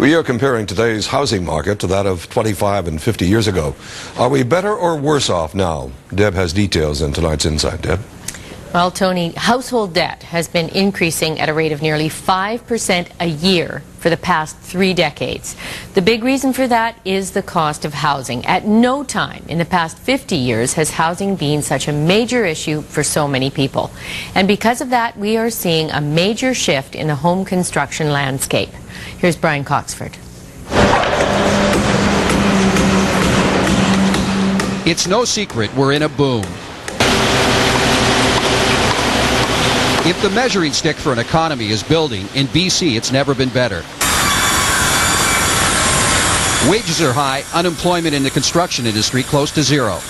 We are comparing today's housing market to that of 25 and 50 years ago. Are we better or worse off now? Deb has details in tonight's Insight. Deb? Well, Tony, household debt has been increasing at a rate of nearly 5% a year for the past 3 decades. The big reason for that is the cost of housing. At no time in the past 50 years has housing been such a major issue for so many people. And because of that, we are seeing a major shift in the home construction landscape. Here's Brian Coxford. It's no secret we're in a boom. If the measuring stick for an economy is building, in BC it's never been better. Wages are high, unemployment in the construction industry close to zero.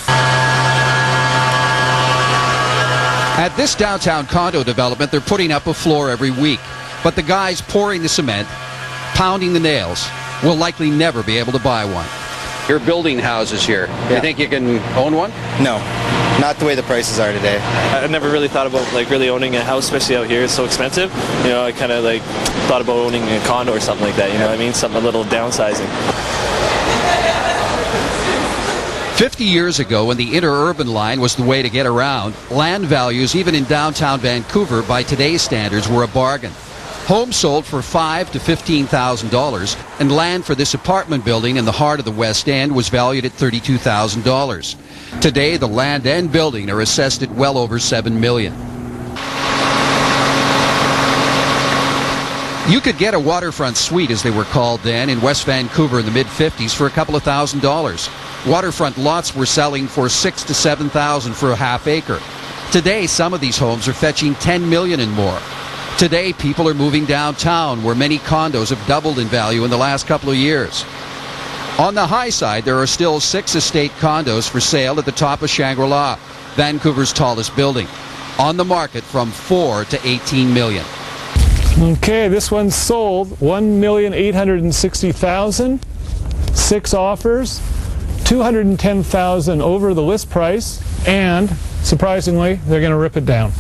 At this downtown condo development, they're putting up a floor every week. But the guys pouring the cement, pounding the nails, will likely never be able to buy one. You're building houses here. Yeah. You think you can own one? No. Not the way the prices are today. I've never really thought about really owning a house, especially out here. It's so expensive. You know, I kind of thought about owning a condo or something like that. You know what I mean? Something a little downsizing. 50 years ago, when the interurban line was the way to get around, land values, even in downtown Vancouver, by today's standards, were a bargain. Homes sold for $5,000 to $15,000, and land for this apartment building in the heart of the West End was valued at $32,000. Today, the land and building are assessed at well over $7 million. You could get a waterfront suite, as they were called then, in West Vancouver in the mid-50s for a couple of $1,000s. Waterfront lots were selling for $6,000 to $7,000 for a half acre. Today, some of these homes are fetching $10 million and more. Today, people are moving downtown, where many condos have doubled in value in the last couple of years. On the high side, there are still 6 estate condos for sale at the top of Shangri-La, Vancouver's tallest building, on the market from $4 to $18 million. Okay, this one's sold, $1,860,000, 6 offers, $210,000 over the list price, and surprisingly, they're going to rip it down.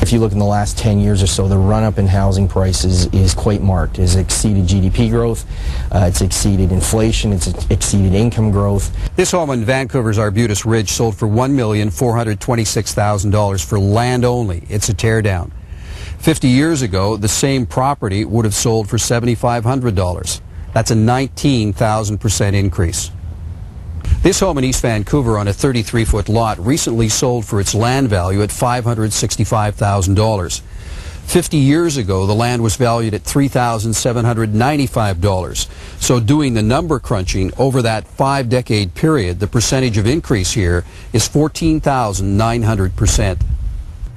If you look in the last 10 years or so, the run-up in housing prices is quite marked. It's exceeded GDP growth, it's exceeded inflation, it's exceeded income growth. This home in Vancouver's Arbutus Ridge sold for $1,426,000 for land only. It's a teardown. 50 years ago, the same property would have sold for $7,500. That's a 19,000% increase. This home in East Vancouver on a 33-foot lot recently sold for its land value at $565,000. 50 years ago, the land was valued at $3,795. So doing the number crunching over that 5-decade period, the percentage of increase here is 14,900%.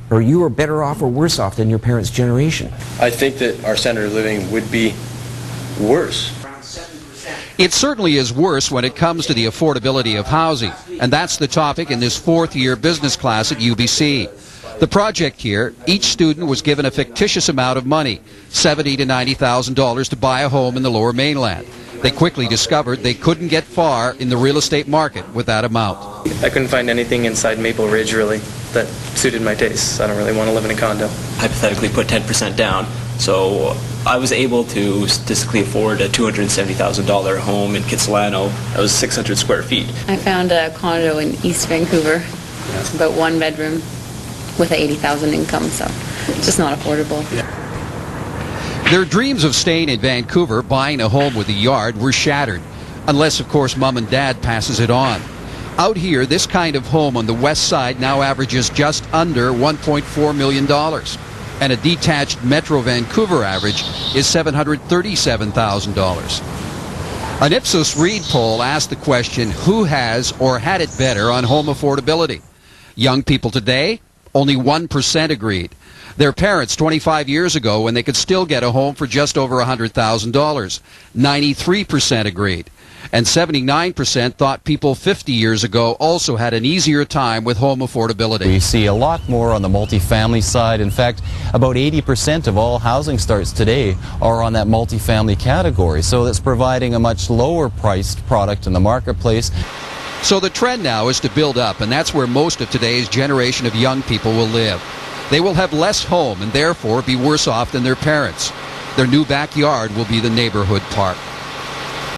Or you are better off or worse off than your parents' generation? I think that our standard of living would be worse. It certainly is worse when it comes to the affordability of housing, and that's the topic in this 4th-year business class at UBC. The project here, each student was given a fictitious amount of money, $70,000 to $90,000 to buy a home in the Lower Mainland. They quickly discovered they couldn't get far in the real estate market with that amount. I couldn't find anything inside Maple Ridge, really, that suited my tastes. I don't really want to live in a condo. Hypothetically put 10% down, so I was able to statistically afford a $270,000 home in Kitsilano. That was 600 square feet. I found a condo in East Vancouver. It's about 1 bedroom with an $80,000 income, so it's just not affordable. Their dreams of staying in Vancouver, buying a home with a yard, were shattered, unless, of course, Mom and Dad passes it on. Out here, this kind of home on the west side now averages just under $1.4 million. And a detached Metro Vancouver average is $737,000. An Ipsos Reid poll asked the question, who has or had it better on home affordability? Young people today, only 1% agreed. Their parents 25 years ago, when they could still get a home for just over $100,000, 93% agreed. And 79% thought people 50 years ago also had an easier time with home affordability. We see a lot more on the multifamily side. In fact, about 80% of all housing starts today are on that multifamily category. So that's providing a much lower priced product in the marketplace. So the trend now is to build up, and that's where most of today's generation of young people will live. They will have less home and therefore be worse off than their parents. Their new backyard will be the neighborhood park.